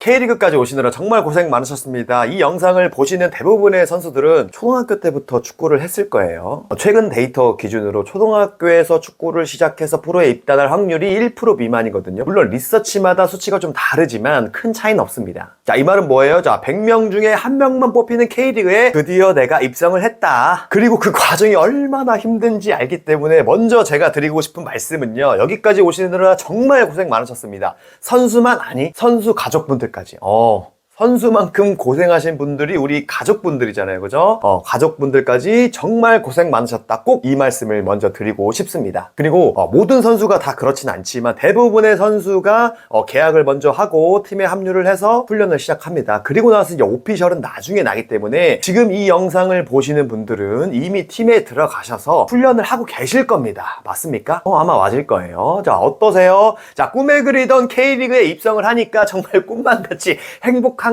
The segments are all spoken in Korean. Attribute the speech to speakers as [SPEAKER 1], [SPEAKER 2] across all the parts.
[SPEAKER 1] K리그까지 오시느라 정말 고생 많으셨습니다. 이 영상을 보시는 대부분의 선수들은 초등학교 때부터 축구를 했을 거예요. 최근 데이터 기준으로 초등학교에서 축구를 시작해서 프로에 입단할 확률이 1% 미만이거든요. 물론 리서치마다 수치가 좀 다르지만 큰 차이는 없습니다. 자, 이 말은 뭐예요? 자, 100명 중에 1명만 뽑히는 K리그에 드디어 내가 입성을 했다. 그리고 그 과정이 얼마나 힘든지 알기 때문에 먼저 제가 드리고 싶은 말씀은요. 여기까지 오시느라 정말 고생 많으셨습니다. 선수만 아니 선수 가족분들까지. 선수만큼 고생하신 분들이 우리 가족분들이잖아요. 그죠? 가족분들까지 정말 고생 많으셨다. 꼭 이 말씀을 먼저 드리고 싶습니다. 그리고 모든 선수가 다 그렇진 않지만 대부분의 선수가 계약을 먼저 하고 팀에 합류를 해서 훈련을 시작합니다. 그리고 나서 이제 오피셜은 나중에 나기 때문에 지금 이 영상을 보시는 분들은 이미 팀에 들어가셔서 훈련을 하고 계실 겁니다. 맞습니까? 아마 맞을 거예요. 자, 어떠세요? 자, 꿈에 그리던 K리그에 입성을 하니까 정말 꿈만 같이 행복한가요?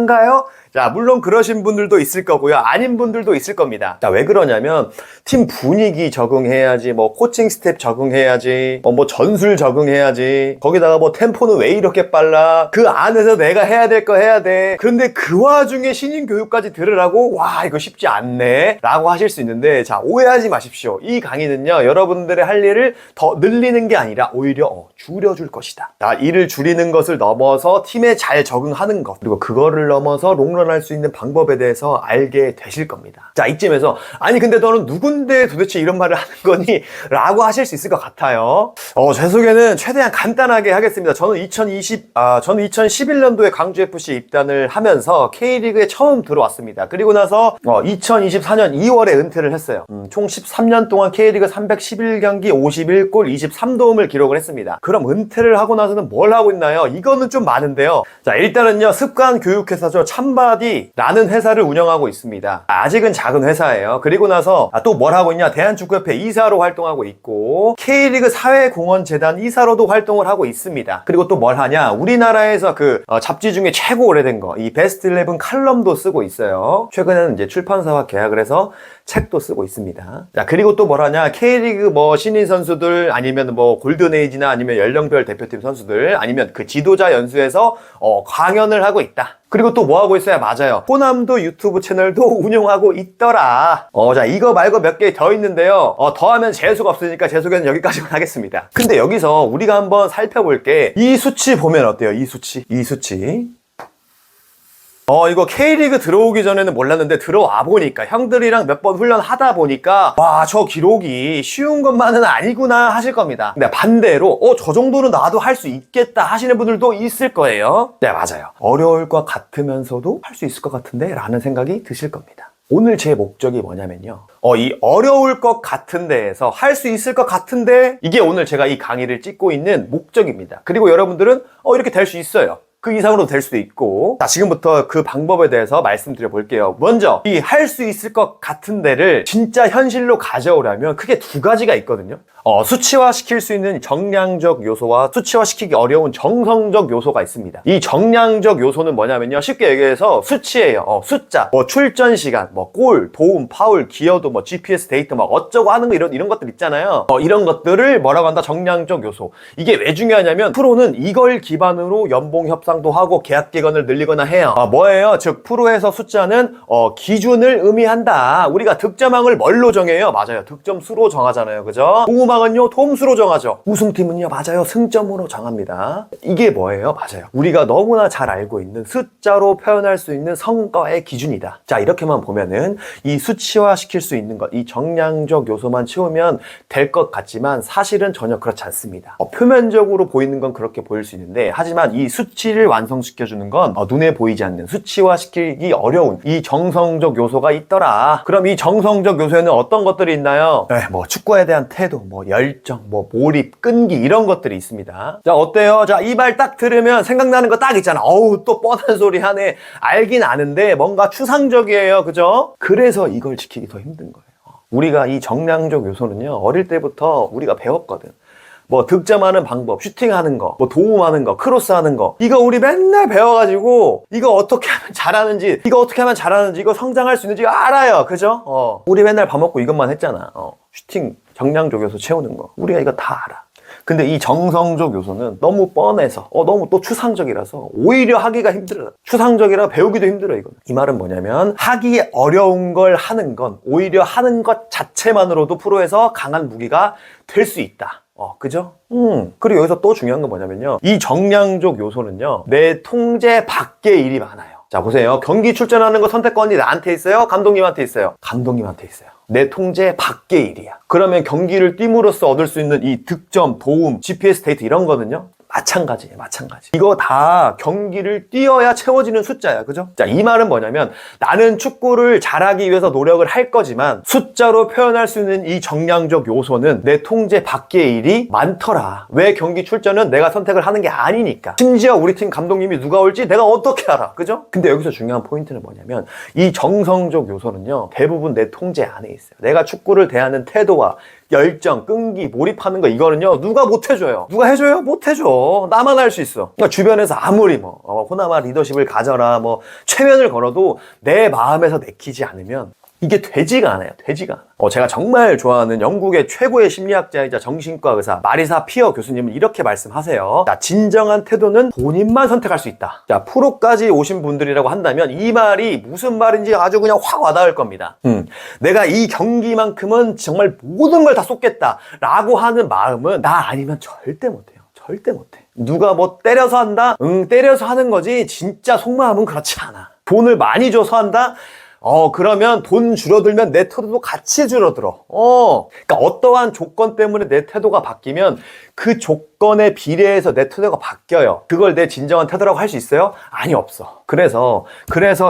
[SPEAKER 1] 자, 물론 그러신 분들도 있을 거고요. 아닌 분들도 있을 겁니다. 자, 왜 그러냐면 팀 분위기 적응해야지, 코칭 스텝 적응해야지, 전술 적응해야지, 거기다가 템포는 왜 이렇게 빨라, 그 안에서 내가 해야 될 거 해야 돼. 그런데 그 와중에 신인 교육까지 들으라고? 와, 이거 쉽지 않네 라고 하실 수 있는데, 자, 오해하지 마십시오. 이 강의는요, 여러분들의 할 일을 더 늘리는 게 아니라 오히려 줄여줄 것이다. 자, 일을 줄이는 것을 넘어서 팀에 잘 적응하는 것, 그리고 그거를 넘어서 롱런 할 수 있는 방법에 대해서 알게 되실 겁니다. 자, 이쯤에서 아니 근데 너는 누군데 도대체 이런 말을 하는 거니? 라고 하실 수 있을 것 같아요. 제 소개는 최대한 간단하게 하겠습니다. 저는 2011년도에 광주FC에 입단을 하면서 K리그에 처음 들어왔습니다. 그리고 나서 2024년 2월에 은퇴를 했어요. 총 13년 동안 K리그 311경기 51골 23도움을 기록을 했습니다. 그럼 은퇴를 하고 나서는 뭘 하고 있나요? 이거는 좀 많은데요. 자, 일단은요, 습관 교육회사죠. 참바디라는 회사를 운영하고 있습니다. 아직은 작은 회사예요. 그리고 나서 또 뭘 하고 있냐? 대한축구협회 이사로 활동하고 있고 K리그 사회공헌재단 이사로도 활동을 하고 있습니다. 그리고 또 뭘 하냐? 우리나라에서 잡지 중에 최고 오래된 거, 이 베스트 11 칼럼도 쓰고 있어요. 최근에는 이제 출판사와 계약을 해서 책도 쓰고 있습니다. 자, 그리고 또 뭘 하냐? K리그 신인 선수들 아니면 골든에이지나 아니면 연령별 대표팀 선수들 아니면 그 지도자 연수에서 강연을 하고 있다. 그리고 또 뭐 하고 있어요? 맞아요. 호남도 유튜브 채널도 운영하고 있더라. 자, 이거 말고 몇 개 더 있는데요. 더하면 재수가 없으니까 제 소개는 여기까지만 하겠습니다. 근데 여기서 우리가 한번 살펴볼 게 이 수치 보면 어때요? 이 수치. 이거 K리그 들어오기 전에는 몰랐는데 들어와 보니까 형들이랑 몇 번 훈련하다 보니까 와, 저 기록이 쉬운 것만은 아니구나 하실 겁니다. 근데 반대로 저 정도는 나도 할 수 있겠다 하시는 분들도 있을 거예요. 네, 맞아요. 어려울 것 같으면서도 할 수 있을 것 같은데 라는 생각이 드실 겁니다. 오늘 제 목적이 뭐냐면요. 이 어려울 것 같은 데에서 할 수 있을 것 같은데 이게 오늘 제가 이 강의를 찍고 있는 목적입니다. 그리고 여러분들은 이렇게 될 수 있어요. 그 이상으로도 될 수도 있고. 자, 지금부터 그 방법에 대해서 말씀드려 볼게요. 먼저 이 할 수 있을 것 같은 데를 진짜 현실로 가져오려면 크게 두 가지가 있거든요. 수치화시킬 수 있는 정량적 요소와 수치화시키기 어려운 정성적 요소가 있습니다. 이 정량적 요소는 뭐냐면요, 쉽게 얘기해서 수치예요. 숫자, 출전 시간, 골, 도움, 파울, 기여도, GPS 데이터 어쩌고 하는 거 이런 것들 있잖아요. 이런 것들을 뭐라고 한다? 정량적 요소. 이게 왜 중요하냐면 프로는 이걸 기반으로 연봉 협상도 하고 계약 기간을 늘리거나 해요. 뭐예요? 즉 프로에서 숫자는 기준을 의미한다. 우리가 득점왕을 뭘로 정해요? 맞아요. 득점 수로 정하잖아요. 그죠? 도움왕은요, 도움수로 정하죠. 우승팀은요, 맞아요. 승점으로 정합니다. 이게 뭐예요? 맞아요. 우리가 너무나 잘 알고 있는 숫자로 표현할 수 있는 성과의 기준이다. 자, 이렇게만 보면은 이 수치화 시킬 수 있는 것, 이 정량적 요소만 채우면 될 것 같지만 사실은 전혀 그렇지 않습니다. 표면적으로 보이는 건 그렇게 보일 수 있는데, 하지만 이 수치를 완성시켜주는 건 눈에 보이지 않는, 수치화 시키기 어려운 이 정성적 요소가 있더라. 그럼 이 정성적 요소에는 어떤 것들이 있나요? 축구에 대한 태도, 열정, 몰입, 끈기 이런 것들이 있습니다. 자, 어때요? 자, 이 말 딱 들으면 생각나는 거 딱 있잖아. 또 뻔한 소리 하네. 알긴 아는데 뭔가 추상적이에요. 그죠? 그래서 이걸 지키기 더 힘든 거예요. 우리가 이 정량적 요소는요, 어릴 때부터 우리가 배웠거든. 득점하는 방법, 슈팅하는 거, 도움하는 거, 크로스하는 거, 이거 우리 맨날 배워가지고 이거 어떻게 하면 잘하는지, 이거 성장할 수 있는지 알아요. 그죠? 우리 맨날 밥 먹고 이것만 했잖아. 슈팅 정량적 요소 채우는 거, 우리가 이거 다 알아. 근데 이 정성적 요소는 너무 뻔해서 너무 또 추상적이라서 오히려 하기가 힘들어요. 추상적이라 배우기도 힘들어요. 이건. 이 말은 뭐냐면 하기 어려운 걸 하는 건 오히려 하는 것 자체만으로도 프로에서 강한 무기가 될 수 있다. 그죠? 그리고 여기서 또 중요한 건 뭐냐면요. 이 정량적 요소는요, 내 통제 밖의 일이 많아요. 자, 보세요. 경기 출전하는 거 선택권이 나한테 있어요? 감독님한테 있어요? 감독님한테 있어요. 내 통제 밖의 일이야. 그러면 경기를 뛸으로써 얻을 수 있는 이 득점, 도움, GPS 데이트 이런 거는요, 마찬가지예요. 마찬가지. 이거 다 경기를 뛰어야 채워지는 숫자야. 그죠? 자, 이 말은 뭐냐면 나는 축구를 잘하기 위해서 노력을 할 거지만 숫자로 표현할 수 있는 이 정량적 요소는 내 통제 밖의 일이 많더라. 왜 경기 출전은 내가 선택을 하는 게 아니니까. 심지어 우리 팀 감독님이 누가 올지 내가 어떻게 알아. 그죠? 근데 여기서 중요한 포인트는 뭐냐면 이 정성적 요소는요, 대부분 내 통제 안에 있어요. 내가 축구를 대하는 태도와 열정, 끈기, 몰입하는 거 이거는요 누가 못 해줘요. 누가 해줘요? 못 해줘. 나만 할 수 있어. 그러니까 주변에서 아무리 호남아 리더십을 가져라 최면을 걸어도 내 마음에서 내키지 않으면 이게 되지가 않아요. 되지가 않아. 제가 정말 좋아하는 영국의 최고의 심리학자이자 정신과 의사 마리사 피어 교수님은 이렇게 말씀하세요. 자, 진정한 태도는 본인만 선택할 수 있다. 자, 프로까지 오신 분들이라고 한다면 이 말이 무슨 말인지 아주 그냥 확 와닿을 겁니다. 내가 이 경기만큼은 정말 모든 걸 다 쏟겠다 라고 하는 마음은 나 아니면 절대 못해요. 절대 못해. 누가 때려서 한다? 때려서 하는 거지 진짜 속마음은 그렇지 않아. 돈을 많이 줘서 한다? 그러면 돈 줄어들면 내 태도도 같이 줄어들어. 그러니까 어떠한 조건 때문에 내 태도가 바뀌면 그 조건에 비례해서 내 태도가 바뀌어요. 그걸 내 진정한 태도라고 할 수 있어요? 아니, 없어. 그래서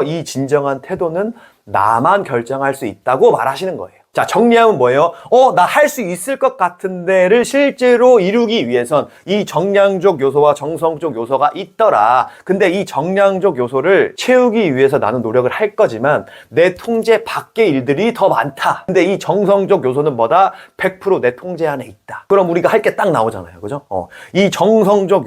[SPEAKER 1] 이 진정한 태도는 나만 결정할 수 있다고 말하시는 거예요. 자, 정리하면 뭐예요? 나 할 수 있을 것 같은데를 실제로 이루기 위해선 이 정량적 요소와 정성적 요소가 있더라. 근데 이 정량적 요소를 채우기 위해서 나는 노력을 할 거지만 내 통제 밖의 일들이 더 많다. 근데 이 정성적 요소는 뭐다? 100% 내 통제 안에 있다. 그럼 우리가 할 게 딱 나오잖아요. 그죠? 이 정성적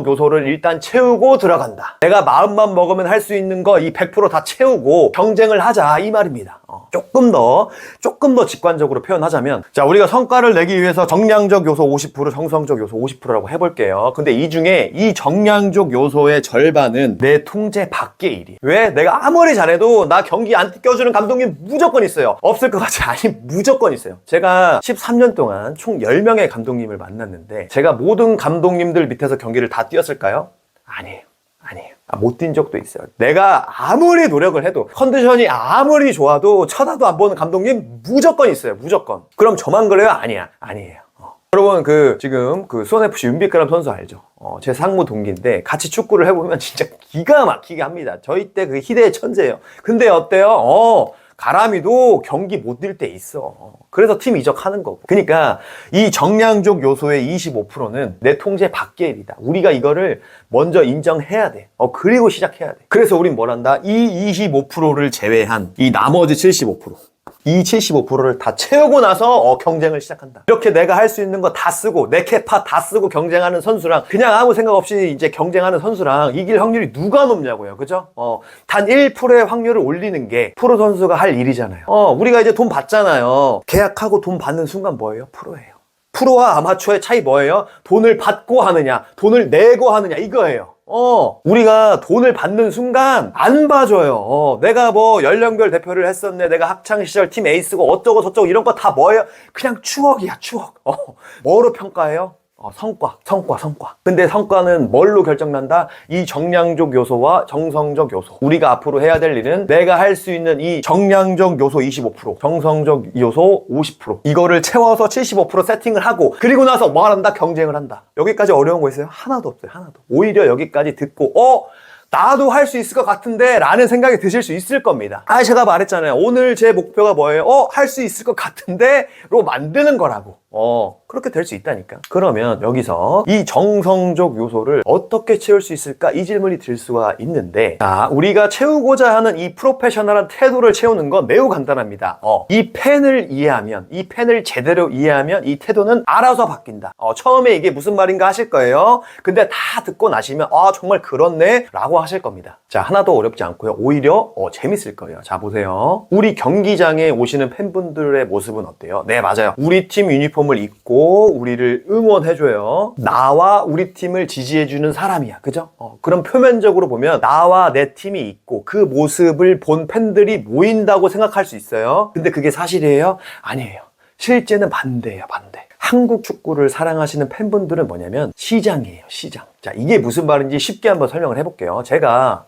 [SPEAKER 1] 요소를 일단 채우고 들어간다. 내가 마음만 먹으면 할 수 있는 거 이 100% 다 채우고 경쟁을 하자. 이 말입니다. 조금 더 직관적으로 표현하자면, 자, 우리가 성과를 내기 위해서 정량적 요소 50%, 정성적 요소 50%라고 해볼게요. 근데 이 중에 이 정량적 요소의 절반은 내 통제 밖의 일이. 왜? 내가 아무리 잘해도 나 경기 안 껴주는 감독님 무조건 있어요. 없을 것 같지? 아니, 무조건 있어요. 제가 13년 동안 총 10명의 감독님을 만났는데 제가 모든 감독님들 밑에서 경기를 다 뛰었을까요? 아니에요. 못 뛴 적도 있어요. 내가 아무리 노력을 해도 컨디션이 아무리 좋아도 쳐다도 안 보는 감독님 무조건 있어요. 무조건. 그럼 저만 그래요? 아니에요. 여러분 지금 수원FC 윤빛가람 선수 알죠? 제 상무 동기인데 같이 축구를 해보면 진짜 기가 막히게 합니다. 저희 때 그 희대의 천재예요. 근데 어때요? 가람이도 경기 못 뛸 때 있어. 그래서 팀 이적하는 거고. 그러니까 이 정량적 요소의 25%는 내 통제 밖의 일이다. 우리가 이거를 먼저 인정해야 돼. 그리고 시작해야 돼. 그래서 우린 뭘 한다? 이 25%를 제외한 이 나머지 75%. 이 75%를 다 채우고 나서 경쟁을 시작한다. 이렇게 내가 할 수 있는 거 다 쓰고 내 캐파 다 쓰고 경쟁하는 선수랑 그냥 아무 생각 없이 이제 경쟁하는 선수랑 이길 확률이 누가 높냐고요. 그죠? 단 1%의 확률을 올리는 게 프로 선수가 할 일이잖아요. 우리가 이제 돈 받잖아요. 계약하고 돈 받는 순간 뭐예요? 프로예요. 프로와 아마추어의 차이 뭐예요? 돈을 받고 하느냐, 돈을 내고 하느냐, 이거예요. 우리가 돈을 받는 순간 안 봐줘요. 내가 연령별 대표를 했었네. 내가 학창시절 팀 에이스고 어쩌고 저쩌고 이런 거 다 뭐예요? 그냥 추억이야, 추억. 뭐로 평가해요? 성과. 근데 성과는 뭘로 결정난다? 이 정량적 요소와 정성적 요소. 우리가 앞으로 해야 될 일은 내가 할 수 있는 이 정량적 요소 25%, 정성적 요소 50%. 이거를 채워서 75% 세팅을 하고, 그리고 나서 뭐 한다? 경쟁을 한다. 여기까지 어려운 거 있어요? 하나도 없어요. 하나도. 오히려 여기까지 듣고, 나도 할 수 있을 것 같은데 라는 생각이 드실 수 있을 겁니다. 제가 말했잖아요. 오늘 제 목표가 뭐예요? 할 수 있을 것 같은데 로 만드는 거라고. 그렇게 될 수 있다니까. 그러면 여기서 이 정성적 요소를 어떻게 채울 수 있을까? 이 질문이 들 수가 있는데, 자, 우리가 채우고자 하는 이 프로페셔널한 태도를 채우는 건 매우 간단합니다. 이 펜을 이해하면, 이 펜을 제대로 이해하면 이 태도는 알아서 바뀐다. 처음에 이게 무슨 말인가 하실 거예요. 근데 다 듣고 나시면 정말 그렇네 라고 하실 겁니다. 자, 하나도 어렵지 않고요. 오히려 재밌을 거예요. 자, 보세요. 우리 경기장에 오시는 팬분들의 모습은 어때요? 네, 맞아요. 우리 팀 유니폼 유니폼을 입고 우리를 응원해줘요. 나와 우리 팀을 지지해주는 사람이야. 그죠? 그럼 표면적으로 보면 나와 내 팀이 있고 그 모습을 본 팬들이 모인다고 생각할 수 있어요. 근데 그게 사실이에요? 아니에요. 실제는 반대예요, 반대. 한국 축구를 사랑하시는 팬분들은 뭐냐면 시장이에요, 시장. 자, 이게 무슨 말인지 쉽게 한번 설명을 해볼게요. 제가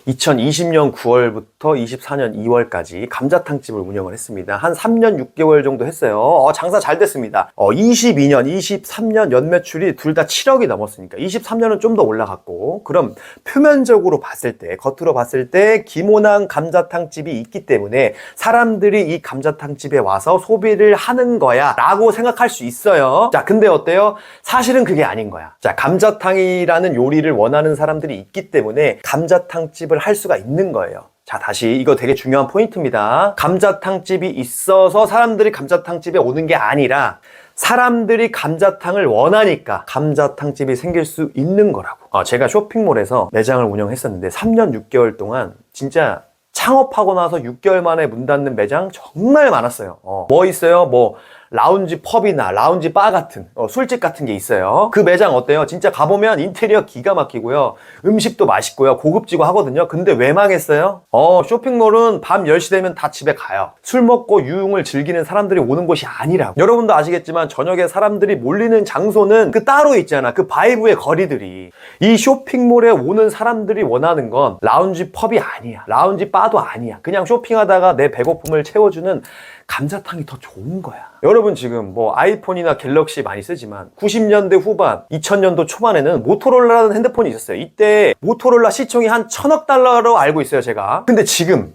[SPEAKER 1] 2020년 9월부터 24년 2월까지 감자탕집을 운영을 했습니다. 한 3년 6개월 정도 했어요. 장사 잘 됐습니다. 22년, 23년 연매출이 둘 다 7억이 넘었으니까 23년은 좀 더 올라갔고, 그럼 표면적으로 봤을 때, 겉으로 봤을 때 김오남 감자탕집이 있기 때문에 사람들이 이 감자탕집에 와서 소비를 하는 거야 라고 생각할 수 있어요. 자, 근데 어때요? 사실은 그게 아닌 거야. 자, 감자탕이라는 요리를 원하는 사람들이 있기 때문에 감자탕집을 할 수가 있는 거예요. 자, 다시 이거 되게 중요한 포인트입니다. 감자탕집이 있어서 사람들이 감자탕집에 오는 게 아니라 사람들이 감자탕을 원하니까 감자탕집이 생길 수 있는 거라고. 제가 쇼핑몰에서 매장을 운영했었는데 3년 6개월 동안 진짜 창업하고 나서 6개월 만에 문 닫는 매장 정말 많았어요. 뭐 있어요? 뭐 라운지 펍이나 라운지 바 같은 술집 같은 게 있어요. 그 매장 어때요? 진짜 가보면 인테리어 기가 막히고요, 음식도 맛있고요, 고급지고 하거든요. 근데 왜 망했어요? 쇼핑몰은 밤 10시 되면 다 집에 가요. 술 먹고 유흥을 즐기는 사람들이 오는 곳이 아니라고. 여러분도 아시겠지만 저녁에 사람들이 몰리는 장소는 그 따로 있잖아. 그 바이브의 거리들이. 이 쇼핑몰에 오는 사람들이 원하는 건 라운지 펍이 아니야, 라운지 바도 아니야. 그냥 쇼핑하다가 내 배고픔을 채워주는 감자탕이 더 좋은 거야. 여러분 지금 뭐 아이폰이나 갤럭시 많이 쓰지만 90년대 후반, 2000년도 초반에는 모토로라라는 핸드폰이 있었어요. 이때 모토로라 시총이 한 1000억 달러로 알고 있어요, 제가. 근데 지금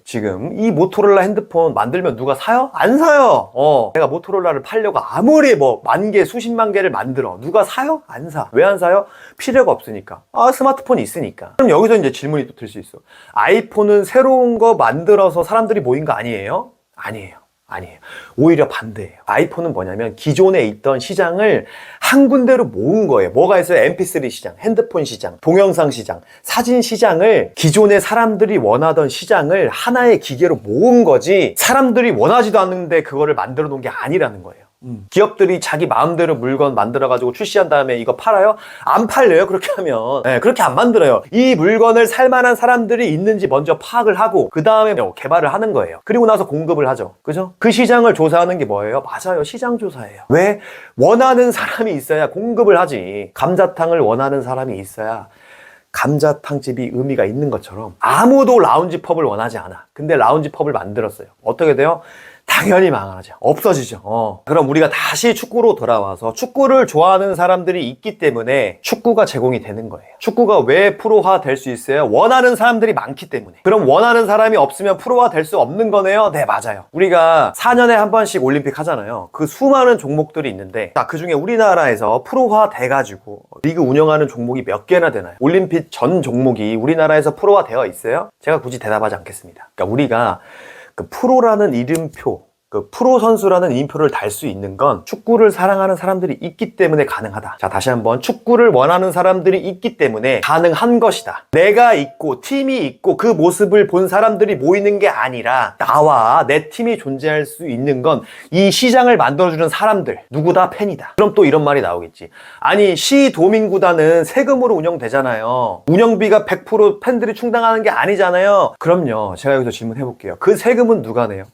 [SPEAKER 1] 이 모토로라 핸드폰 만들면 누가 사요? 안 사요. 내가 모토로라를 팔려고 아무리 뭐 만 개, 수십만 개를 만들어, 누가 사요? 안 사. 왜 안 사요? 필요가 없으니까. 스마트폰이 있으니까. 그럼 여기서 이제 질문이 또 들 수 있어. 아이폰은 새로운 거 만들어서 사람들이 모인 거 아니에요? 아니에요. 오히려 반대예요. 아이폰은 뭐냐면 기존에 있던 시장을 한 군데로 모은 거예요. 뭐가 있어요? mp3 시장, 핸드폰 시장, 동영상 시장, 사진 시장을, 기존에 사람들이 원하던 시장을 하나의 기계로 모은 거지, 사람들이 원하지도 않는데 그거를 만들어 놓은 게 아니라는 거예요. 기업들이 자기 마음대로 물건 만들어가지고 출시한 다음에 이거 팔아요? 안 팔려요, 그렇게 하면. 그렇게 안 만들어요. 이 물건을 살만한 사람들이 있는지 먼저 파악을 하고 그 다음에 개발을 하는 거예요. 그리고 나서 공급을 하죠. 그죠? 그 시장을 조사하는 게 뭐예요? 맞아요, 시장 조사예요. 왜? 원하는 사람이 있어야 공급을 하지. 감자탕을 원하는 사람이 있어야 감자탕집이 의미가 있는 것처럼 아무도 라운지 펍을 원하지 않아. 근데 라운지 펍을 만들었어요. 어떻게 돼요? 당연히 망하죠. 없어지죠. 그럼 우리가 다시 축구로 돌아와서 축구를 좋아하는 사람들이 있기 때문에 축구가 제공이 되는 거예요. 축구가 왜 프로화 될 수 있어요? 원하는 사람들이 많기 때문에. 그럼 원하는 사람이 없으면 프로화 될 수 없는 거네요? 네, 맞아요. 우리가 4년에 한 번씩 올림픽 하잖아요. 그 수많은 종목들이 있는데, 그 중에 우리나라에서 프로화 돼가지고 리그 운영하는 종목이 몇 개나 되나요? 올림픽 전 종목이 우리나라에서 프로화 되어 있어요? 제가 굳이 대답하지 않겠습니다. 그러니까 우리가 그 프로라는 이름표, 그 프로 선수라는 이름표를 달 수 있는 건 축구를 사랑하는 사람들이 있기 때문에 가능하다. 자, 다시 한번, 축구를 원하는 사람들이 있기 때문에 가능한 것이다. 내가 있고 팀이 있고 그 모습을 본 사람들이 모이는 게 아니라 나와 내 팀이 존재할 수 있는 건 이 시장을 만들어주는 사람들, 누구다? 팬이다. 그럼 또 이런 말이 나오겠지. 아니, 시도민구단은 세금으로 운영되잖아요. 운영비가 100% 팬들이 충당하는 게 아니잖아요. 그럼요, 제가 여기서 질문해 볼게요. 그 세금은 누가 내요?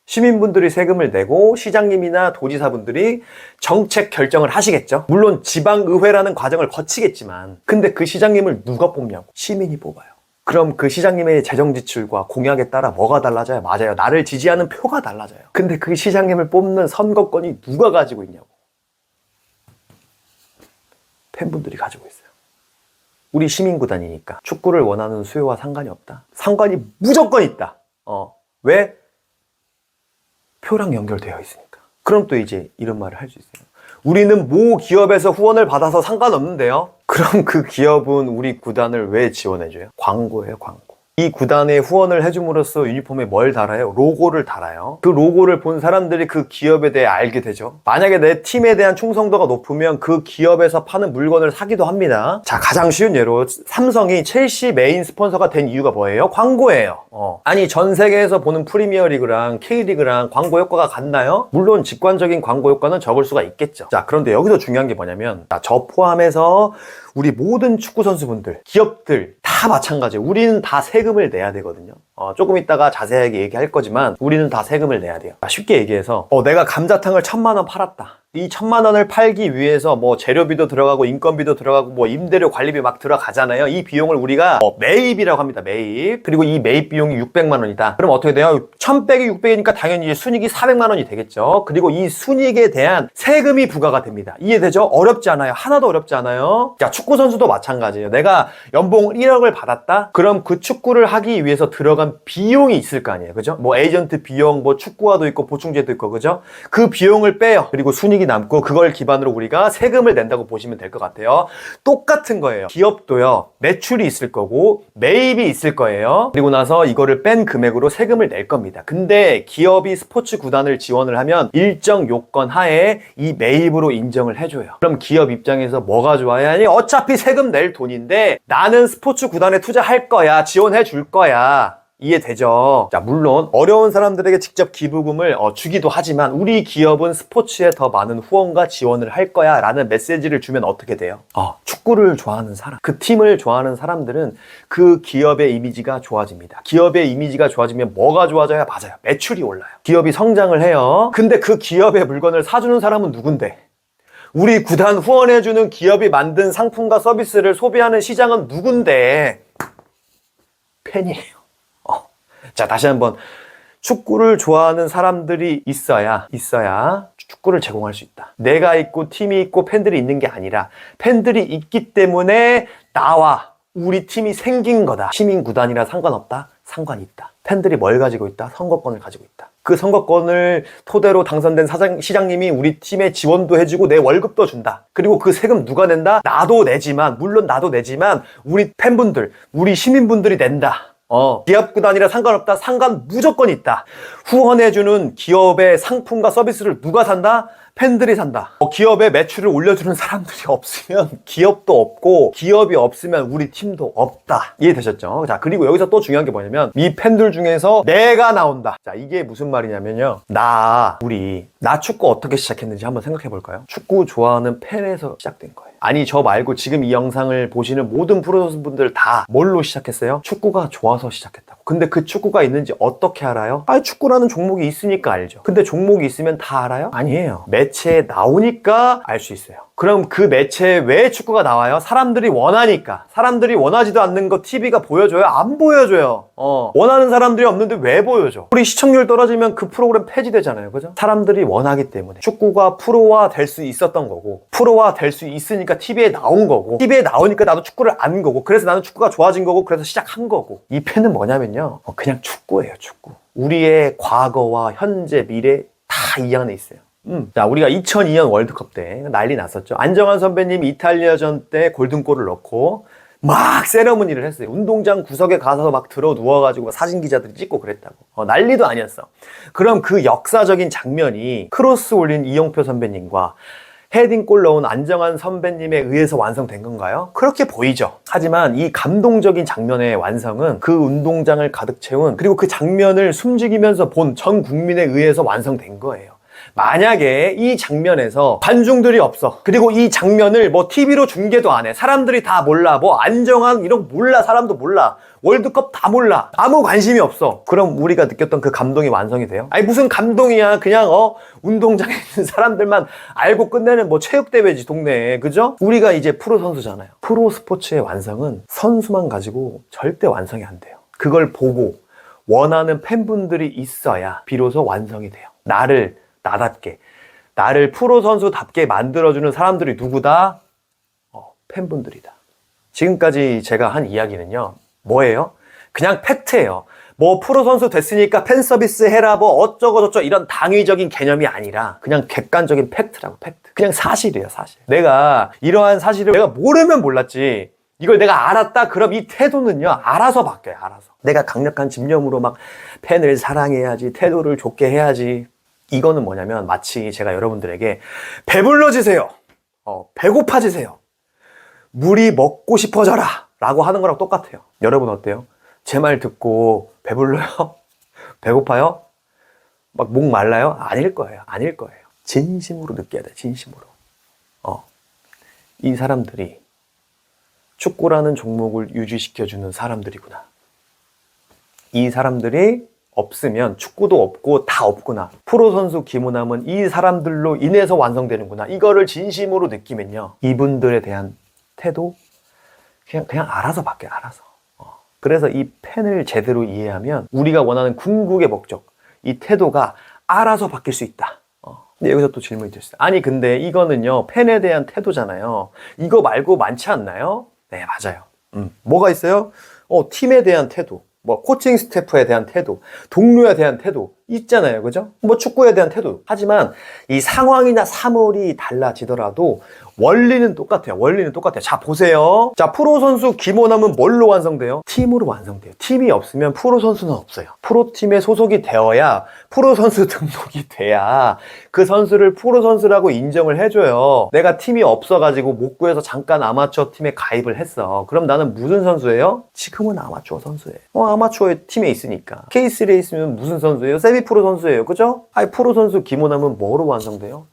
[SPEAKER 1] 시민분들이 세금을 내고 시장님이나 도지사분들이 정책 결정을 하시겠죠. 물론 지방의회라는 과정을 거치겠지만, 근데 그 시장님을 누가 뽑냐고? 시민이 뽑아요. 그럼 그 시장님의 재정 지출과 공약에 따라 뭐가 달라져요? 맞아요, 나를 지지하는 표가 달라져요. 근데 그 시장님을 뽑는 선거권이 누가 가지고 있냐고? 팬분들이 가지고 있어요. 우리 시민구단이니까 축구를 원하는 수요와 상관이 없다? 상관이 무조건 있다. 왜? 표랑 연결되어 있으니까. 그럼 또 이제 이런 말을 할 수 있어요. 우리는 모 기업에서 후원을 받아서 상관없는데요? 그럼 그 기업은 우리 구단을 왜 지원해줘요? 광고예요, 광고. 이 구단에 후원을 해줌으로써 유니폼에 뭘 달아요? 로고를 달아요. 그 로고를 본 사람들이 그 기업에 대해 알게 되죠. 만약에 내 팀에 대한 충성도가 높으면 그 기업에서 파는 물건을 사기도 합니다. 자, 가장 쉬운 예로 삼성이 첼시 메인 스폰서가 된 이유가 뭐예요? 광고예요. 아니, 전 세계에서 보는 프리미어리그랑 K리그랑 광고 효과가 같나요? 물론 직관적인 광고 효과는 적을 수가 있겠죠. 자, 그런데 여기서 중요한 게 뭐냐면, 저 포함해서 우리 모든 축구 선수분들, 기업들 다 마찬가지예요. 우리는 다 세금을 내야 되거든요. 조금 이따가 자세하게 얘기할 거지만 우리는 다 세금을 내야 돼요. 쉽게 얘기해서 내가 감자탕을 1,000만 원 팔았다. 이 1,000만 원을 팔기 위해서 뭐 재료비도 들어가고 인건비도 들어가고 뭐 임대료 관리비 막 들어가잖아요. 이 비용을 우리가 매입이라고 합니다. 매입. 그리고 이 매입 비용이 600만 원이다. 그럼 어떻게 돼요? 1,000 빼기 600이니까 당연히 이제 순이익이 400만 원이 되겠죠. 그리고 이 순이익에 대한 세금이 부과가 됩니다. 이해되죠? 어렵지 않아요. 하나도 어렵지 않아요. 자, 축구 선수도 마찬가지예요. 내가 연봉 1억을 받았다? 그럼 그 축구를 하기 위해서 들어간 비용이 있을 거 아니에요. 그죠? 뭐 에이전트 비용, 뭐 축구화도 있고 보충제도 있고, 그죠? 그 비용을 빼요. 그리고 순이익이 남고 그걸 기반으로 우리가 세금을 낸다고 보시면 될 것 같아요. 똑같은 거예요. 기업도요, 매출이 있을 거고 매입이 있을 거예요. 그리고 나서 이거를 뺀 금액으로 세금을 낼 겁니다. 근데 기업이 스포츠 구단을 지원을 하면 일정 요건 하에 이 매입으로 인정을 해줘요. 그럼 기업 입장에서 뭐가 좋아요? 아니, 어차피 세금 낼 돈인데 나는 스포츠 구단에 투자할 거야, 지원해 줄 거야. 이해되죠? 자, 물론 어려운 사람들에게 직접 기부금을 주기도 하지만 우리 기업은 스포츠에 더 많은 후원과 지원을 할 거야 라는 메시지를 주면 어떻게 돼요? 축구를 좋아하는 사람, 그 팀을 좋아하는 사람들은 그 기업의 이미지가 좋아집니다. 기업의 이미지가 좋아지면 뭐가 좋아져야? 맞아요, 매출이 올라요. 기업이 성장을 해요. 근데 그 기업의 물건을 사주는 사람은 누군데? 우리 구단 후원해주는 기업이 만든 상품과 서비스를 소비하는 시장은 누군데? 팬이에요. 자, 다시 한번, 축구를 좋아하는 사람들이 있어야 축구를 제공할 수 있다. 내가 있고 팀이 있고 팬들이 있는 게 아니라 팬들이 있기 때문에 나와 우리 팀이 생긴 거다. 시민구단이라 상관없다? 상관이 있다. 팬들이 뭘 가지고 있다? 선거권을 가지고 있다. 그 선거권을 토대로 당선된 시장님이 우리 팀에 지원도 해주고 내 월급도 준다. 그리고 그 세금 누가 낸다? 나도 내지만, 물론 나도 내지만 우리 팬분들, 우리 시민분들이 낸다. 기업구단이라 상관없다? 상관 무조건 있다. 후원해주는 기업의 상품과 서비스를 누가 산다? 팬들이 산다. 기업의 매출을 올려주는 사람들이 없으면 기업도 없고, 기업이 없으면 우리 팀도 없다. 이해되셨죠? 자, 그리고 여기서 또 중요한 게 뭐냐면 이 팬들 중에서 내가 나온다. 자, 이게 무슨 말이냐면요, 나 축구 어떻게 시작했는지 한번 생각해 볼까요? 축구 좋아하는 팬에서 시작된 거예요. 아니, 저 말고 지금 이 영상을 보시는 모든 프로선수분들 다 뭘로 시작했어요? 축구가 좋아서 시작했다고. 근데 그 축구가 있는지 어떻게 알아요? 축구라는 종목이 있으니까 알죠. 근데 종목이 있으면 다 알아요? 아니에요. 매체에 나오니까 알 수 있어요. 그럼 그 매체에 왜 축구가 나와요? 사람들이 원하니까. 사람들이 원하지도 않는 거 TV가 보여줘요? 안 보여줘요. 원하는 사람들이 없는데 왜 보여줘? 우리 시청률 떨어지면 그 프로그램 폐지되잖아요. 그죠? 사람들이 원하기 때문에. 축구가 프로화 될 수 있었던 거고, 프로화 될 수 있으니까 TV에 나온 거고, TV에 나오니까 나도 축구를 아는 거고, 그래서 나는 축구가 좋아진 거고, 그래서 시작한 거고. 이 팬은 뭐냐면요, 그냥 축구예요, 축구. 우리의 과거와 현재, 미래 다 이 안에 있어요. 자, 우리가 2002년 월드컵 때 난리 났었죠. 안정환 선배님이 이탈리아전 때 골든골을 넣고 막 세레머니를 했어요. 운동장 구석에 가서 막 들어 누워가지고 사진 기자들이 찍고 그랬다고. 난리도 아니었어. 그럼 그 역사적인 장면이 크로스 올린 이영표 선배님과 헤딩골 넣은 안정환 선배님에 의해서 완성된 건가요? 그렇게 보이죠. 하지만 이 감동적인 장면의 완성은 그 운동장을 가득 채운, 그리고 그 장면을 숨죽이면서 본 전 국민에 의해서 완성된 거예요. 만약에 이 장면에서 관중들이 없어, 그리고 이 장면을 뭐 TV로 중계도 안 해, 사람들이 다 몰라, 뭐 안정환 이런 거 몰라, 사람도 몰라, 월드컵 다 몰라, 아무 관심이 없어, 그럼 우리가 느꼈던 그 감동이 완성이 돼요? 아니, 무슨 감동이야. 그냥 운동장에 있는 사람들만 알고 끝내는 뭐 체육대회지, 동네에. 그죠? 우리가 이제 프로 선수잖아요. 프로 스포츠의 완성은 선수만 가지고 절대 완성이 안 돼요. 그걸 보고 원하는 팬분들이 있어야 비로소 완성이 돼요. 나답게, 나를 프로 선수답게 만들어주는 사람들이 누구다? 팬분들이다. 지금까지 제가 한 이야기는요, 뭐예요? 그냥 팩트예요. 뭐 프로 선수 됐으니까 팬 서비스 해라, 뭐 어쩌고저쩌고 이런 당위적인 개념이 아니라 그냥 객관적인 팩트라고. 팩트. 그냥 사실이에요, 사실. 내가 이러한 사실을 내가 모르면 몰랐지, 이걸 내가 알았다? 그럼 이 태도는요, 알아서 바뀌어요, 알아서. 내가 강력한 집념으로 막 팬을 사랑해야지, 태도를 좋게 해야지. 이거는 뭐냐면 마치 제가 여러분들에게 배불러지세요. 배고파지세요. 물이 먹고 싶어져라. 라고 하는 거랑 똑같아요. 여러분 어때요? 제 말 듣고 배불러요? 배고파요? 막 목 말라요? 아닐 거예요. 아닐 거예요. 진심으로 느껴야 돼, 진심으로. 이 사람들이 축구라는 종목을 유지시켜주는 사람들이구나. 이 사람들이 없으면 축구도 없고 다 없구나. 프로 선수 김호남은 이 사람들로 인해서 완성되는구나. 이거를 진심으로 느끼면요, 이분들에 대한 태도 그냥 알아서 바뀌어요. 알아서. 그래서 이 팬을 제대로 이해하면 우리가 원하는 궁극의 목적, 이 태도가 알아서 바뀔 수 있다. 근데 여기서 또 질문이 됐어요. 아니 근데 이거는요, 팬에 대한 태도잖아요. 이거 말고 많지 않나요? 네, 맞아요. 뭐가 있어요? 팀에 대한 태도, 뭐 코칭 스태프에 대한 태도, 동료에 대한 태도 있잖아요. 그죠? 뭐 축구에 대한 태도. 하지만 이 상황이나 사물이 달라지더라도 원리는 똑같아요. 원리는 똑같아요. 자, 보세요. 자, 프로 선수 김호남은 뭘로 완성돼요? 팀으로 완성돼요. 팀이 없으면 프로 선수는 없어요. 프로팀에 소속이 되어야, 프로 선수 등록이 돼야 그 선수를 프로 선수라고 인정을 해줘요. 내가 팀이 없어가지고 못 구해서 잠깐 아마추어 팀에 가입을 했어. 그럼 나는 무슨 선수예요? 지금은 아마추어 선수예요. 아마추어 팀에 있으니까. K3에 있으면 무슨 선수예요? 세미 프로 선수예요. 그죠? 아니, 프로 선수 김호남은 뭐로 완성돼요?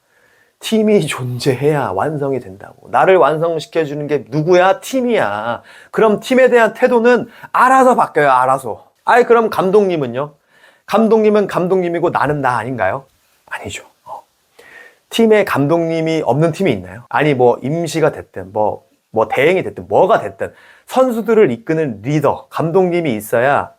[SPEAKER 1] 팀이 존재해야 완성이 된다고. 나를 완성시켜주는 게 누구야? 팀이야. 그럼 팀에 대한 태도는 알아서 바뀌어요. 알아서. 아니 그럼 감독님은요? 감독님은 감독님이고 나는 나 아닌가요? 아니죠. 팀에 감독님이 없는 팀이 있나요? 아니 뭐 임시가 됐든 뭐 대행이 됐든 뭐가 됐든 선수들을 이끄는 리더, 감독님이 있어야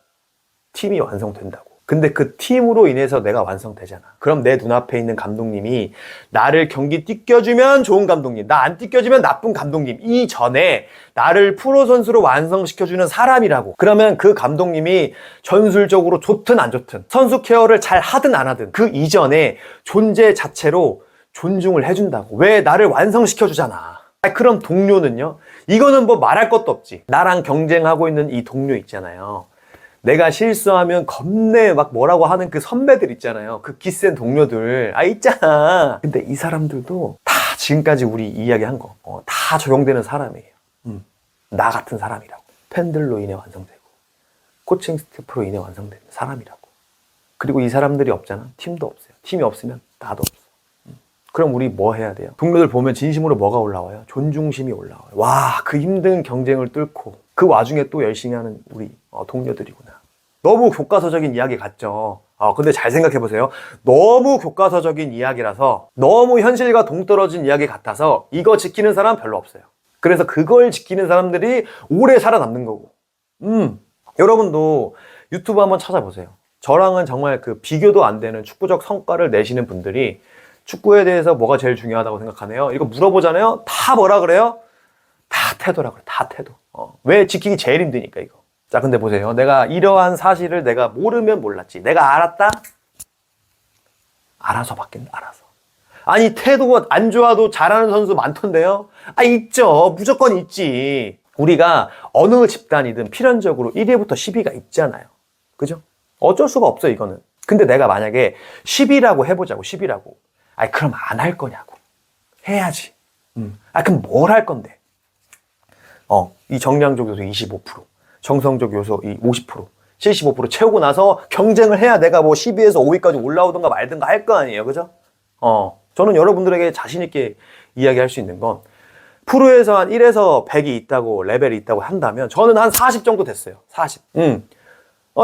[SPEAKER 1] 팀이 완성된다고. 근데 그 팀으로 인해서 내가 완성되잖아. 그럼 내 눈앞에 있는 감독님이 나를 경기 뛰겨주면 좋은 감독님, 나 안 뛰겨주면 나쁜 감독님, 이전에 나를 프로 선수로 완성시켜주는 사람이라고. 그러면 그 감독님이 전술적으로 좋든 안 좋든, 선수 케어를 잘 하든 안 하든 그 이전에 존재 자체로 존중을 해준다고. 왜? 나를 완성시켜주잖아. 그럼 동료는요? 이거는 뭐 말할 것도 없지. 나랑 경쟁하고 있는 이 동료 있잖아요. 내가 실수하면 겁내 막 뭐라고 하는 그 선배들 있잖아요. 그 기센 동료들. 있잖아. 근데 이 사람들도 다 지금까지 우리 이야기한 거, 다 적용되는 사람이에요. 나 같은 사람이라고. 팬들로 인해 완성되고, 코칭 스태프로 인해 완성되는 사람이라고. 그리고 이 사람들이 없잖아. 팀도 없어요. 팀이 없으면 나도 없어. 그럼 우리 뭐 해야 돼요? 동료들 보면 진심으로 뭐가 올라와요? 존중심이 올라와요. 와, 그 힘든 경쟁을 뚫고 그 와중에 또 열심히 하는 우리 동료들이구나. 너무 교과서적인 이야기 같죠? 근데 잘 생각해보세요. 너무 교과서적인 이야기라서, 너무 현실과 동떨어진 이야기 같아서 이거 지키는 사람 별로 없어요. 그래서 그걸 지키는 사람들이 오래 살아남는 거고. 여러분도 유튜브 한번 찾아보세요. 저랑은 정말 그 비교도 안 되는 축구적 성과를 내시는 분들이 축구에 대해서 뭐가 제일 중요하다고 생각하네요. 이거 물어보잖아요. 다 뭐라 그래요? 다 태도라 그래. 다 태도. 왜? 지키기 제일 힘드니까 이거. 자, 근데 보세요. 내가 이러한 사실을 내가 모르면 몰랐지. 내가 알았다? 알아서 바뀐다. 알아서. 아니 태도가 안 좋아도 잘하는 선수 많던데요? 있죠. 무조건 있지. 우리가 어느 집단이든 필연적으로 1위부터 10위가 있잖아요. 그죠? 어쩔 수가 없어 이거는. 근데 내가 만약에 10위라고 해보자고. 10위라고. 그럼 안 할 거냐고. 해야지. 그럼 뭘 할 건데? 이 정량적 요소 25%, 정성적 요소 50%, 75% 채우고 나서 경쟁을 해야 내가 뭐 10위에서 5위까지 올라오든가 말든가 할 거 아니에요. 그죠? 저는 여러분들에게 자신있게 이야기할 수 있는 건, 프로에서 한 1에서 100이 있다고, 레벨이 있다고 한다면 저는 한 40 정도 됐어요. 40.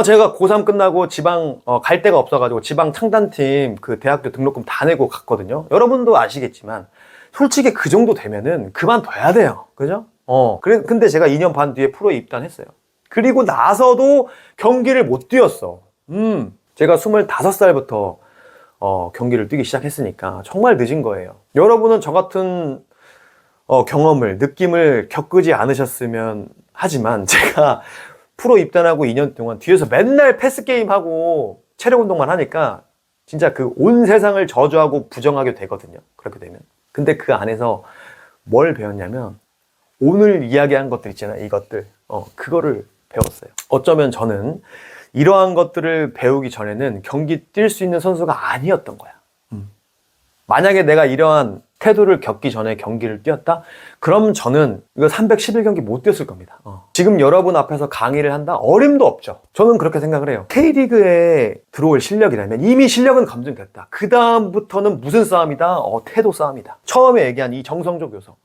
[SPEAKER 1] 제가 고3 끝나고 지방 갈 데가 없어가지고 지방 창단팀 그 대학교 등록금 다 내고 갔거든요. 여러분도 아시겠지만 솔직히 그 정도 되면은 그만둬야 돼요. 그죠? 근데 제가 2년 반 뒤에 프로에 입단했어요. 그리고 나서도 경기를 못 뛰었어. 제가 25살부터 경기를 뛰기 시작했으니까 정말 늦은 거예요. 여러분은 저 같은 경험을, 느낌을 겪지 않으셨으면 하지만, 제가 프로 입단하고 2년 동안 뒤에서 맨날 패스게임하고 체력 운동만 하니까 진짜 그 온 세상을 저주하고 부정하게 되거든요. 그렇게 되면. 근데 그 안에서 뭘 배웠냐면, 오늘 이야기한 것들 있잖아요. 이것들. 그거를 배웠어요. 어쩌면 저는 이러한 것들을 배우기 전에는 경기 뛸 수 있는 선수가 아니었던 거야. 만약에 내가 이러한 태도를 겪기 전에 경기를 뛰었다? 그럼 저는 이거 311경기 못 뛰었을 겁니다. 지금 여러분 앞에서 강의를 한다? 어림도 없죠. 저는 그렇게 생각을 해요. K리그에 들어올 실력이라면 이미 실력은 검증됐다. 그 다음부터는 무슨 싸움이다? 태도 싸움이다. 처음에 얘기한 이 정성적 요소.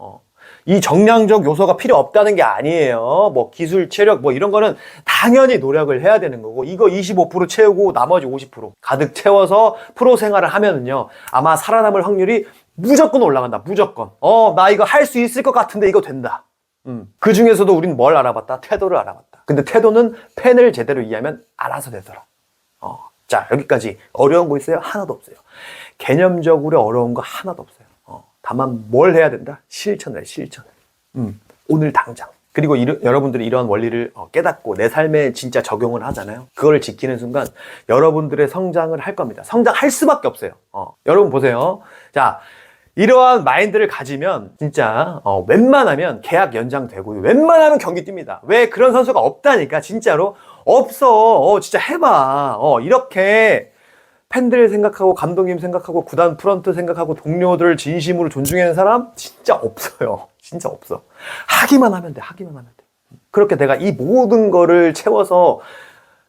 [SPEAKER 1] 이 정량적 요소가 필요 없다는 게 아니에요. 뭐 기술, 체력 뭐 이런 거는 당연히 노력을 해야 되는 거고, 이거 25% 채우고 나머지 50% 가득 채워서 프로 생활을 하면은요, 아마 살아남을 확률이 무조건 올라간다. 무조건. 나 이거 할 수 있을 것 같은데 이거 된다. 그 중에서도 우린 뭘 알아봤다? 태도를 알아봤다. 근데 태도는 펜을 제대로 이해하면 알아서 되더라. 자, 여기까지 어려운 거 있어요? 하나도 없어요. 개념적으로 어려운 거 하나도 없어요. 다만 뭘 해야 된다? 실천을. 오늘 당장. 그리고 여러분들이 이러한 원리를 깨닫고 내 삶에 진짜 적용을 하잖아요. 그걸 지키는 순간 여러분들의 성장을 할 겁니다. 성장할 수밖에 없어요. 여러분 보세요. 자, 이러한 마인드를 가지면 진짜 웬만하면 계약 연장되고 웬만하면 경기 뜁니다. 왜? 그런 선수가 없다니까. 진짜로 없어. 진짜 해봐. 이렇게 팬들 생각하고 감독님 생각하고 구단 프런트 생각하고 동료들 진심으로 존중하는 사람 진짜 없어요. 진짜 없어. 하기만 하면 돼. 그렇게 내가 이 모든 거를 채워서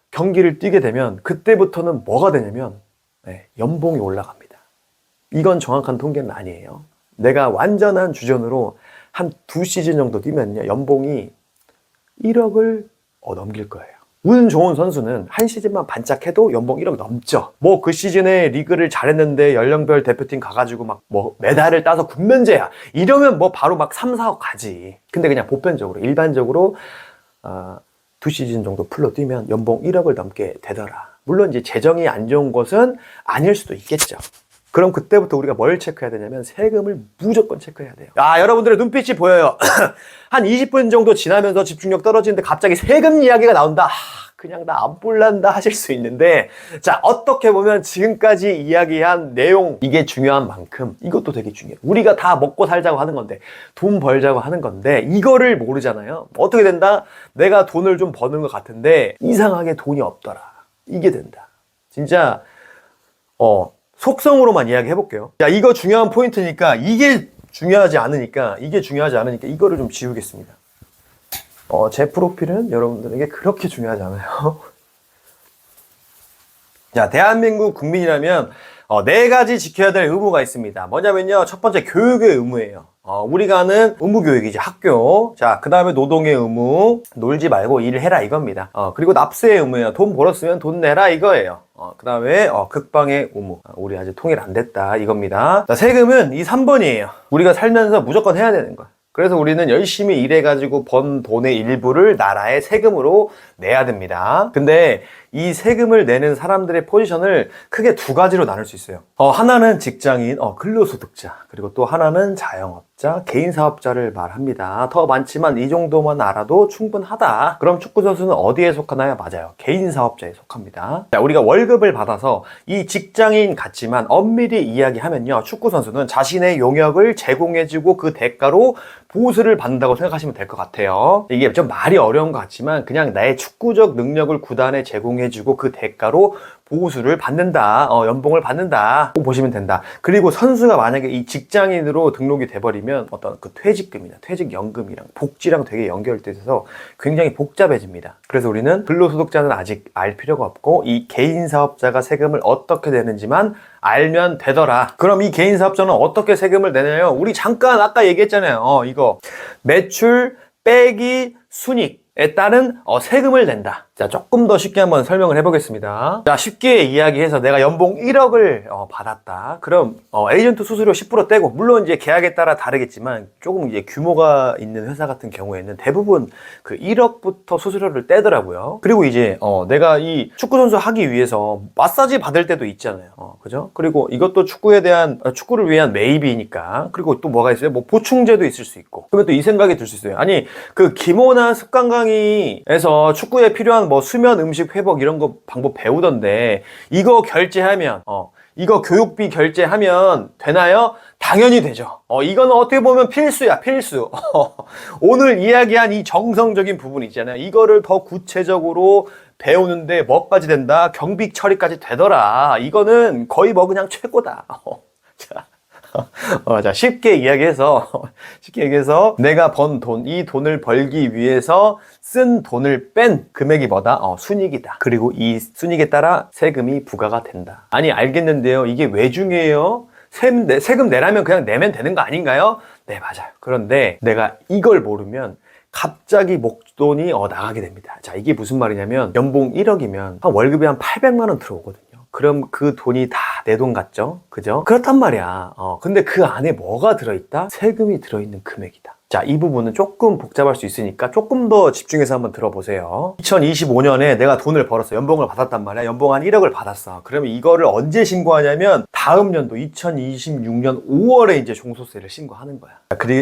[SPEAKER 1] 경기를 뛰게 되면 그때부터는 뭐가 되냐면 연봉이 올라갑니다. 이건 정확한 통계는 아니에요. 내가 완전한 주전으로 한 2시즌 정도 뛰면요, 연봉이 1억을 넘길 거예요. 운 좋은 선수는 한 시즌만 반짝해도 연봉 1억 넘죠. 뭐 그 시즌에 리그를 잘했는데 연령별 대표팀 가가지고 막 뭐 메달을 따서 군면제야. 이러면 뭐 바로 막 3, 4억 가지. 근데 그냥 보편적으로, 일반적으로 2시즌 정도 풀로 뛰면 연봉 1억을 넘게 되더라. 물론 이제 재정이 안 좋은 것은 아닐 수도 있겠죠. 그럼 그때부터 우리가 뭘 체크해야 되냐면 세금을 무조건 체크해야 돼요. 여러분들의 눈빛이 보여요. 한 20분 정도 지나면서 집중력 떨어지는데 갑자기 세금 이야기가 나온다. 그냥 나 안 볼란다 하실 수 있는데, 자, 어떻게 보면 지금까지 이야기한 내용, 이게 중요한 만큼 이것도 되게 중요해요. 우리가 다 먹고 살자고 하는 건데, 돈 벌자고 하는 건데, 이거를 모르잖아요. 어떻게 된다? 내가 돈을 좀 버는 것 같은데 이상하게 돈이 없더라. 이게 된다. 진짜 속성으로만 이야기 해볼게요. 자, 이거 중요한 포인트니까 이게 중요하지 않으니까 이거를 좀 지우겠습니다. 제 프로필은 여러분들에게 그렇게 중요하지 않아요. 자, 대한민국 국민이라면 4가지 지켜야 될 의무가 있습니다. 뭐냐면요, 첫 번째 교육의 의무예요. 우리가 하는 의무교육이지, 학교. 자, 그 다음에 노동의 의무, 놀지 말고 일을 해라 이겁니다. 그리고 납세의 의무예요. 돈 벌었으면 돈 내라 이거예요. 그 다음에 극방의 의무, 우리 아직 통일 안 됐다 이겁니다. 자, 세금은 이 3번이에요. 우리가 살면서 무조건 해야 되는 거야. 그래서 우리는 열심히 일해가지고 번 돈의 일부를 나라에 세금으로 내야 됩니다. 근데 이 세금을 내는 사람들의 포지션을 크게 2가지로 나눌 수 있어요. 하나는 직장인, 근로소득자, 그리고 또 하나는 자영업자, 개인사업자를 말합니다. 더 많지만 이 정도만 알아도 충분하다. 그럼 축구선수는 어디에 속하나요? 맞아요. 개인사업자에 속합니다. 자, 우리가 월급을 받아서 이 직장인 같지만 엄밀히 이야기하면요, 축구선수는 자신의 용역을 제공해주고 그 대가로 보수를 받는다고 생각하시면 될 것 같아요. 이게 좀 말이 어려운 것 같지만 그냥 나의 축구적 능력을 구단에 제공해주고 그 대가로 보수를 받는다, 연봉을 받는다 보시면 된다. 그리고 선수가 만약에 이 직장인으로 등록이 돼버리면 어떤 그 퇴직금이나 퇴직연금이랑 복지랑 되게 연결돼 있어서 굉장히 복잡해집니다. 그래서 우리는 근로소득자는 아직 알 필요가 없고 이 개인사업자가 세금을 어떻게 내는지만 알면 되더라. 그럼 이 개인사업자는 어떻게 세금을 내냐요? 우리 잠깐 아까 얘기했잖아요. 이거 매출 빼기 순이익에 따른 세금을 낸다. 자, 조금 더 쉽게 한번 설명을 해보겠습니다. 자, 쉽게 이야기해서 내가 연봉 1억을 받았다. 그럼 에이전트 수수료 10% 떼고, 물론 이제 계약에 따라 다르겠지만 조금 이제 규모가 있는 회사 같은 경우에는 대부분 그 1억부터 수수료를 떼더라고요. 그리고 이제 내가 이 축구 선수 하기 위해서 마사지 받을 때도 있잖아요. 그죠? 그리고 이것도 축구를 위한 매입이니까. 그리고 또 뭐가 있어요? 뭐 보충제도 있을 수 있고. 그러면 또 이 생각이 들 수 있어요. 아니, 그 김호나 습관 강의에서 축구에 필요한 뭐 수면 음식 회복 이런 거 방법 배우던데, 이거 결제하면 이거 교육비 결제하면 되나요? 당연히 되죠. 이거는 어떻게 보면 필수야, 필수. 오늘 이야기한 이 정성적인 부분 있잖아요. 이거를 더 구체적으로 배우는데 뭐까지 된다? 경비 처리까지 되더라. 이거는 거의 뭐 그냥 최고다. 자, 쉽게 얘기해서 내가 번 돈, 이 돈을 벌기 위해서 쓴 돈을 뺀 금액이 뭐다? 순이익이다. 그리고 이 순이익에 따라 세금이 부과가 된다. 아니, 알겠는데요. 이게 왜 중요해요? 세금 내라면 그냥 내면 되는 거 아닌가요? 네, 맞아요. 그런데 내가 이걸 모르면 갑자기 목돈이 나가게 됩니다. 자, 이게 무슨 말이냐면 연봉 1억이면 한 월급이 한 800만 원 들어오거든요. 그럼 그 돈이 다 내 돈 같죠? 그죠? 그렇단 말이야. 근데 그 안에 뭐가 들어있다? 세금이 들어있는 금액이다. 자, 이 부분은 조금 복잡할 수 있으니까 조금 더 집중해서 한번 들어보세요. 2025년에 내가 돈을 벌었어. 연봉을 받았단 말이야. 연봉 한 1억을 받았어. 그러면 이거를 언제 신고하냐면 다음 연도 2026년 5월에 이제 종소세를 신고하는 거야.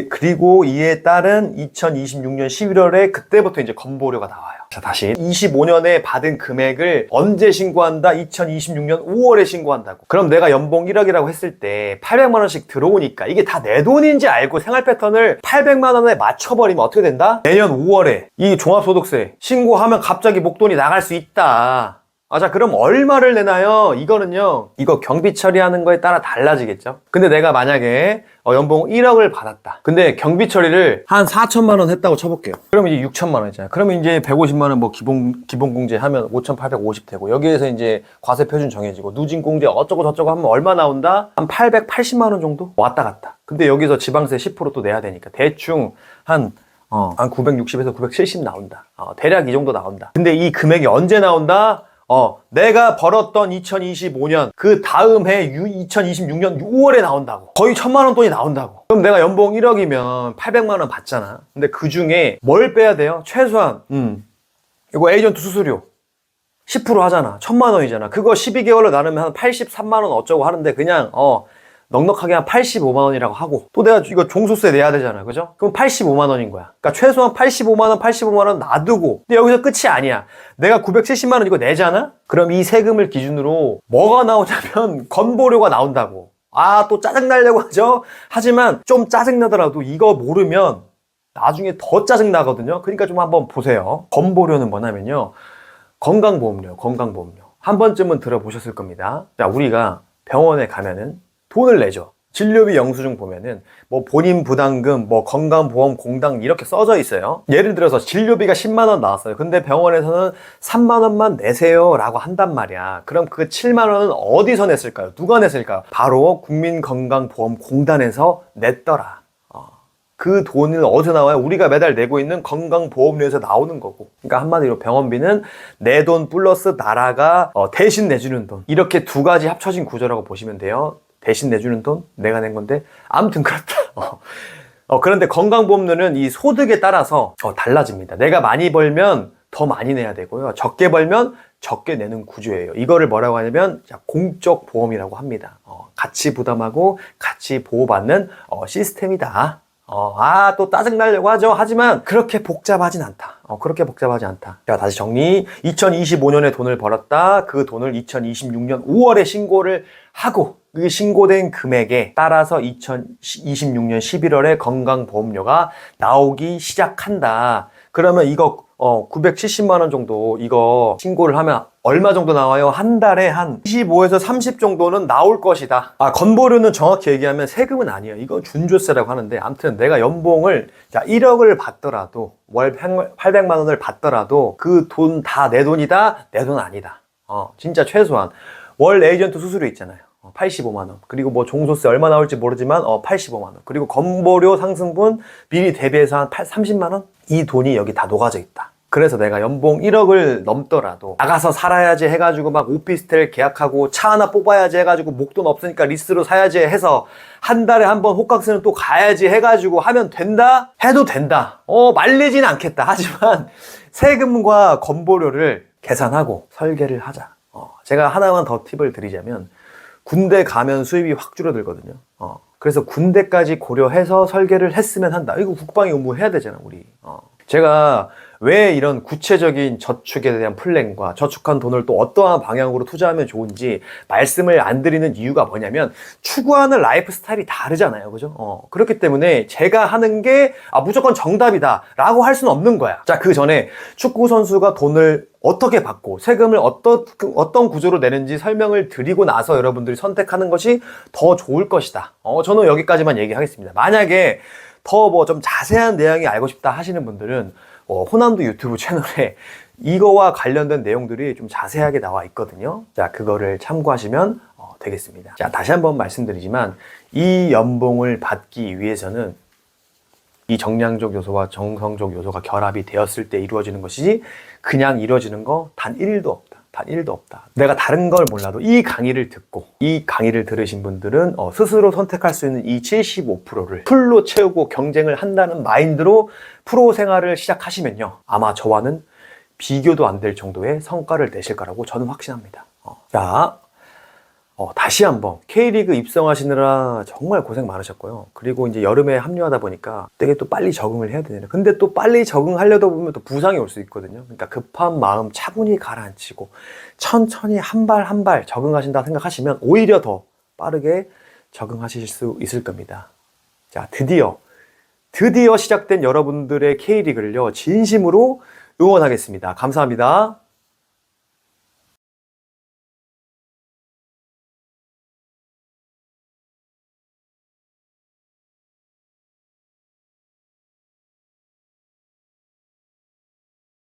[SPEAKER 1] 그리고 이에 따른 2026년 11월에 그때부터 이제 건보료가 나와요. 자, 다시 25년에 받은 금액을 언제 신고한다? 2026년 5월에 신고한다고. 그럼 내가 연봉 1억이라고 했을 때 800만 원씩 들어오니까 이게 다 내 돈인지 알고 생활 패턴을 800만 원에 맞춰버리면 어떻게 된다? 내년 5월에 이 종합소득세 신고하면 갑자기 목돈이 나갈 수 있다. 자, 그럼 얼마를 내나요? 이거는요, 이거 경비 처리하는 거에 따라 달라지겠죠? 근데 내가 만약에 연봉 1억을 받았다. 근데 경비 처리를 한 4천만 원 했다고 쳐볼게요. 그러면 이제 6천만 원이잖아요. 그러면 이제 150만 원 뭐 기본공제 하면 5,850 되고, 여기에서 이제 과세 표준 정해지고, 누진공제 어쩌고 저쩌고 하면 얼마 나온다? 한 880만 원 정도? 왔다 갔다. 근데 여기서 지방세 10%또 내야 되니까 대충 한 960에서 970 나온다. 대략 이 정도 나온다. 근데 이 금액이 언제 나온다? 내가 벌었던 2025년 그 다음 해 2026년 6월에 나온다고. 거의 1,000만 원 돈이 나온다고. 그럼 내가 연봉 1억이면 800만 원 받잖아. 근데 그 중에 뭘 빼야 돼요? 최소한 이거 에이전트 수수료 10% 하잖아. 1,000만 원이잖아. 그거 12개월로 나누면 한 83만 원 어쩌고 하는데 그냥 넉넉하게 한 85만 원이라고 하고, 또 내가 이거 종소세 내야 되잖아. 그죠? 그럼 85만 원인 거야. 그러니까 최소한 85만 원 놔두고, 근데 여기서 끝이 아니야. 내가 970만 원 이거 내잖아? 그럼 이 세금을 기준으로 뭐가 나오냐면 건보료가 나온다고. 또 짜증나려고 하죠? 하지만 좀 짜증나더라도 이거 모르면 나중에 더 짜증나거든요. 그러니까 좀 한번 보세요. 건보료는 뭐냐면요, 건강보험료. 한 번쯤은 들어보셨을 겁니다. 자, 우리가 병원에 가면은 돈을 내죠. 진료비 영수증 보면은 뭐 본인 부담금, 뭐 건강보험 공당 이렇게 써져 있어요. 예를 들어서 진료비가 10만 원 나왔어요. 근데 병원에서는 3만 원만 내세요 라고 한단 말이야. 그럼 그 7만 원은 어디서 냈을까요? 누가 냈을까요? 바로 국민건강보험공단에서 냈더라. 그 돈은 어디서 나와요? 우리가 매달 내고 있는 건강보험료에서 나오는 거고. 그러니까 한마디로 병원비는 내 돈 플러스 나라가 대신 내주는 돈. 이렇게 두 가지 합쳐진 구조라고 보시면 돼요. 대신 내주는 돈, 내가 낸 건데. 아무튼 그렇다. 그런데 건강보험료는 이 소득에 따라서 달라집니다. 내가 많이 벌면 더 많이 내야 되고요. 적게 벌면 적게 내는 구조예요. 이거를 뭐라고 하냐면 공적 보험이라고 합니다. 같이 부담하고 같이 보호받는 시스템이다. 또 짜증나려고 하죠. 하지만 그렇게 복잡하진 않다. 자, 다시 정리. 2025년에 돈을 벌었다. 그 돈을 2026년 5월에 신고를 하고, 그 신고된 금액에 따라서 2026년 11월에 건강보험료가 나오기 시작한다. 그러면 이거 970만 원 정도 이거 신고를 하면 얼마 정도 나와요? 한 달에 한 25에서 30 정도는 나올 것이다. 건보료는 정확히 얘기하면 세금은 아니에요. 이건 준조세라고 하는데, 아무튼 내가 연봉을 1억을 받더라도, 월 800만 원을 받더라도 그 돈 다 내 돈이다? 내 돈 아니다. 진짜 최소한 월 에이전트 수수료 있잖아요. 85만 원. 그리고 뭐 종소세 얼마 나올지 모르지만 85만 원. 그리고 건보료 상승분 미리 대비해서 한 30만 원? 이 돈이 여기 다 녹아져 있다. 그래서 내가 연봉 1억을 넘더라도 나가서 살아야지 해가지고 막 오피스텔 계약하고 차 하나 뽑아야지 해가지고 목돈 없으니까 리스로 사야지 해서 한 달에 한 번 호캉스는 또 가야지 해가지고 하면 된다? 해도 된다. 말리진 않겠다. 하지만 세금과 건보료를 계산하고 설계를 하자. 제가 하나만 더 팁을 드리자면, 군대 가면 수입이 확 줄어들거든요. 그래서 군대까지 고려해서 설계를 했으면 한다. 이거 국방위 의무 해야 되잖아, 우리. 제가 왜 이런 구체적인 저축에 대한 플랜과 저축한 돈을 또 어떠한 방향으로 투자하면 좋은지 말씀을 안 드리는 이유가 뭐냐면 추구하는 라이프 스타일이 다르잖아요. 그죠? 그렇기 때문에 제가 하는 게 무조건 정답이다 라고 할 수는 없는 거야. 자, 그 전에 축구 선수가 돈을 어떻게 받고 세금을 어떤 구조로 내는지 설명을 드리고 나서 여러분들이 선택하는 것이 더 좋을 것이다. 저는 여기까지만 얘기하겠습니다. 만약에 더 뭐 좀 자세한 내용이 알고 싶다 하시는 분들은 호남도 유튜브 채널에 이거와 관련된 내용들이 좀 자세하게 나와 있거든요. 자, 그거를 참고하시면 되겠습니다. 자, 다시 한번 말씀드리지만 이 연봉을 받기 위해서는 이 정량적 요소와 정성적 요소가 결합이 되었을 때 이루어지는 것이지 그냥 이루어지는 거 단 1도 없다. 단 1도 없다. 내가 다른 걸 몰라도 이 강의를 듣고 이 강의를 들으신 분들은 스스로 선택할 수 있는 이 75%를 풀로 채우고 경쟁을 한다는 마인드로 프로 생활을 시작하시면요. 아마 저와는 비교도 안 될 정도의 성과를 내실 거라고 저는 확신합니다. 자, 다시 한번 K리그 입성하시느라 정말 고생 많으셨고요. 그리고 이제 여름에 합류하다 보니까 되게 또 빨리 적응을 해야 되잖아요. 근데 또 빨리 적응하려다 보면 또 부상이 올 수 있거든요. 그러니까 급한 마음 차분히 가라앉히고 천천히 한 발 한 발 적응하신다 생각하시면 오히려 더 빠르게 적응하실 수 있을 겁니다. 자, 드디어 시작된 여러분들의 K리그를요, 진심으로 응원하겠습니다. 감사합니다.